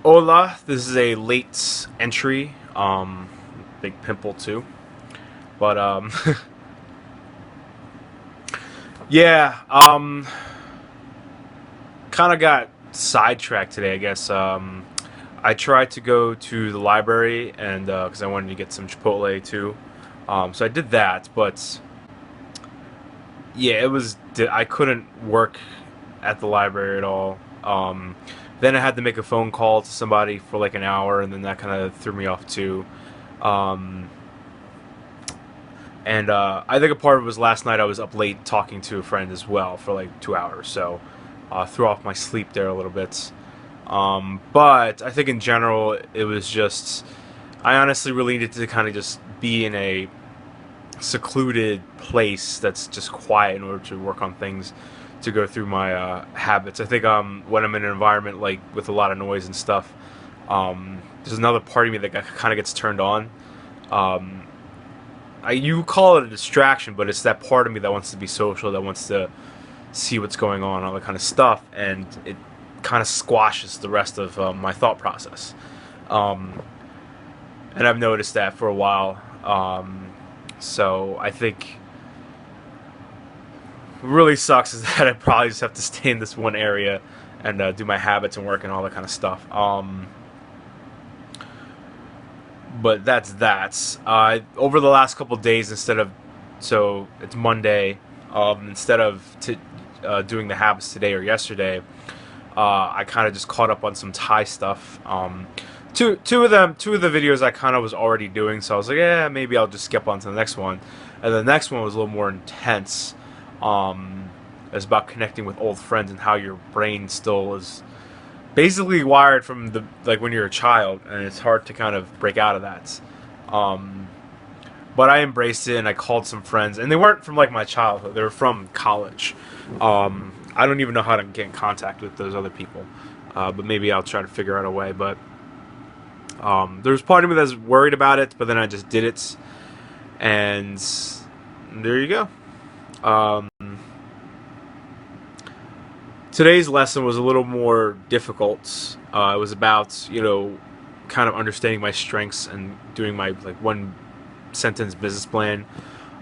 Hola, this is a late entry. Big pimple too. But yeah. Kind of got sidetracked today, I guess. I tried to go to the library and because I wanted to get some Chipotle too. So I did that, but yeah, it was I couldn't work at the library at all. Then I had to make a phone call to somebody for like an hour, and then that kind of threw me off too. Um, And I think a part of it was last night I was up late talking to a friend as well for like 2 hours, so threw off my sleep there a little bit. But I think in general it was just I honestly really needed to kind of just be in a secluded place that's just quiet in order to work on things to go through my habits. I think when I'm in an environment like with a lot of noise and stuff, there's another part of me that kind of gets turned on. Um, you call it a distraction, but it's that part of me that wants to be social, that wants to see what's going on, all that kind of stuff, and it kind of squashes the rest of my thought process. Um, and I've noticed that for a while. So I think what really sucks is that I probably just have to stay in this one area and do my habits and work and all that kind of stuff. But that's that. Over the last couple of days, so it's Monday, instead of doing the habits today or yesterday, I kind of just caught up on some Thai stuff. Two of the videos I kind of was already doing, so I was like, yeah, maybe I'll just skip on to the next one. And the next one was a little more intense. It's about connecting with old friends and how your brain still is basically wired from the like when you're a child, and it's hard to kind of break out of that. Um, but I embraced it, and I called some friends, and they weren't from like my childhood; they were from college. I don't even know how to get in contact with those other people, but maybe I'll try to figure out a way. But there's part of me that's worried about it, but then I just did it, and there you go. Um, Today's lesson was a little more difficult. It was about kind of understanding my strengths and doing my like one sentence business plan.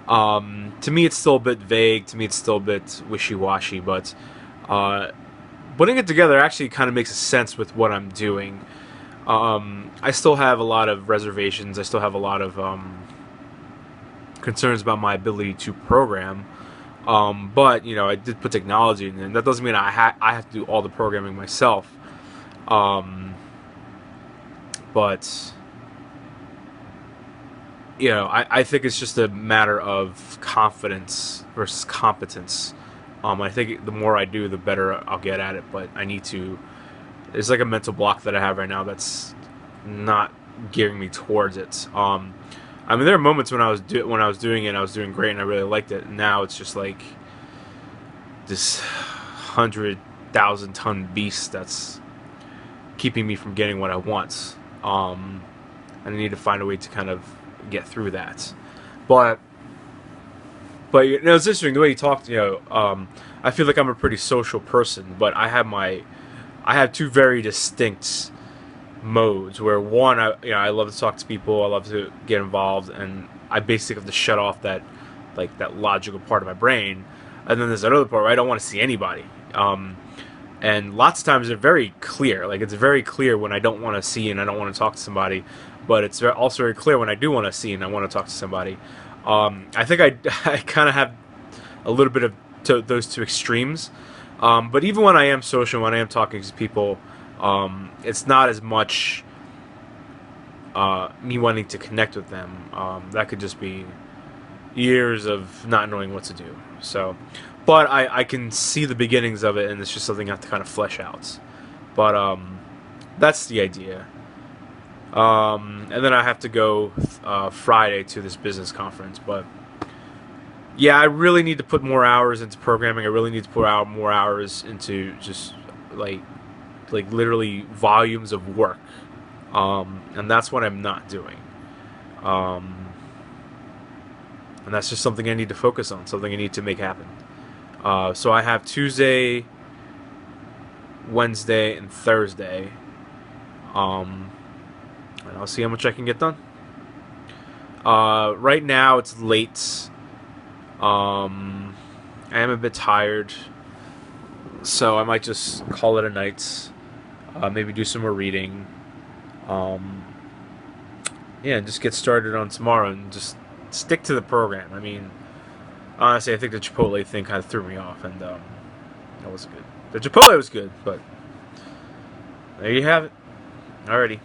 To me, it's still a bit vague. To me, it's still a bit wishy washy. But uh, putting it together actually kind of makes sense with what I'm doing. I still have a lot of reservations. I still have a lot of concerns about my ability to program. But I did put technology in, and that doesn't mean I have to do all the programming myself. Um, but I think it's just a matter of confidence versus competence. I think the more I do, the better I'll get at it. But I need to. There's like a mental block that I have right now that's not gearing me towards it. I mean, there are moments when I was doing it, I was doing great, and I really liked it. And now it's just like this 100,000 ton beast that's keeping me from getting what I want. And I need to find a way to kind of get through that. But it's interesting the way you talked. I feel like I'm a pretty social person, but I have two very distinct modes where one I love to talk to people, I love to get involved, and I basically have to shut off that logical part of my brain. And then there's another part where I don't want to see anybody. And lots of times they're very clear. Like it's very clear when I don't want to see and I don't want to talk to somebody, but it's also very clear when I do want to see and I want to talk to somebody. I think I kind of have a little bit of those two extremes. But even when I am social, when I am talking to people, it's not as much me wanting to connect with them. That could just be years of not knowing what to do. So, but I can see the beginnings of it, and it's just something I have to kind of flesh out. But that's the idea. And then I have to go Friday to this business conference. But yeah, I really need to put more hours into programming. I really need to put out more hours into just like literally volumes of work. And that's what I'm not doing. Um, and that's just something I need to focus on, something I need to make happen. So I have Tuesday, Wednesday, and Thursday. And I'll see how much I can get done. Right now it's late. I am a bit tired, so I might just call it a night. Maybe do some more reading. Um, yeah, and just get started on tomorrow and just stick to the program. I mean, honestly, I think the Chipotle thing kind of threw me off, and that wasn't good. The Chipotle was good, but there you have it. Alrighty.